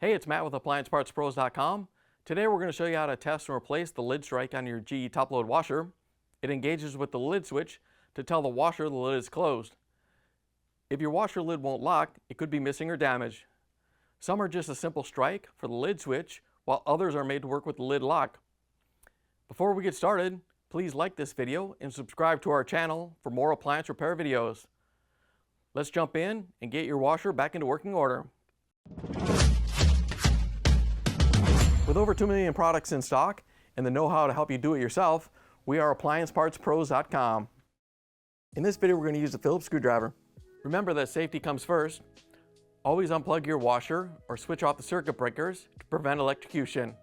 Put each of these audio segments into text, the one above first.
Hey, it's Matt with AppliancePartsPros.com. Today we're going to show you how to test and replace the lid strike on your GE top-load washer. It engages with the lid switch to tell the washer the lid is closed. If your washer lid won't lock, it could be missing or damaged. Some are just a simple strike for the lid switch, while others are made to work with the lid lock. Before we get started, please like this video and subscribe to our channel for more appliance repair videos. Let's jump in and get your washer back into working order. With over 2 million products in stock and the know-how to help you do it yourself, we are AppliancePartsPros.com. In this video, we're going to use a Phillips screwdriver. Remember that safety comes first. Always unplug your washer or switch off the circuit breakers to prevent electrocution.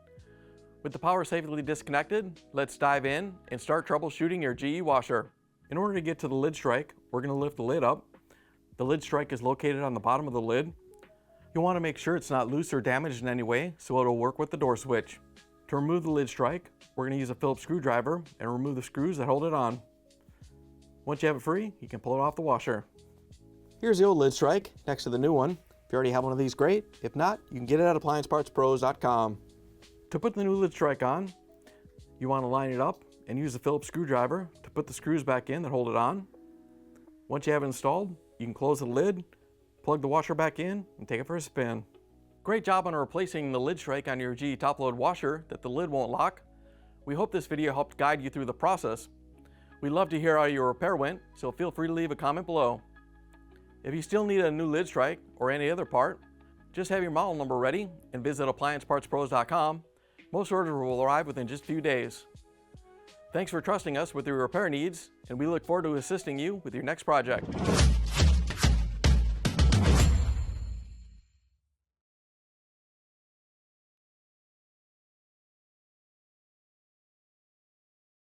With the power safely disconnected, let's dive in and start troubleshooting your GE washer. In order to get to the lid strike, we're going to lift the lid up. The lid strike is located on the bottom of the lid. You'll want to make sure it's not loose or damaged in any way, so it'll work with the door switch. To remove the lid strike, we're going to use a Phillips screwdriver and remove the screws that hold it on. Once you have it free, you can pull it off the washer. Here's the old lid strike next to the new one. If you already have one of these, great. If not, you can get it at AppliancePartsPros.com. To put the new lid strike on, you want to line it up and use the Phillips screwdriver to put the screws back in that hold it on. Once you have it installed, you can close the lid, plug the washer back in, and take it for a spin. Great job on replacing the lid strike on your GE top-load washer that the lid won't lock. We hope this video helped guide you through the process. We'd love to hear how your repair went, so feel free to leave a comment below. If you still need a new lid strike or any other part, just have your model number ready and visit AppliancePartsPros.com. Most orders will arrive within just a few days. Thanks for trusting us with your repair needs, and we look forward to assisting you with your next project.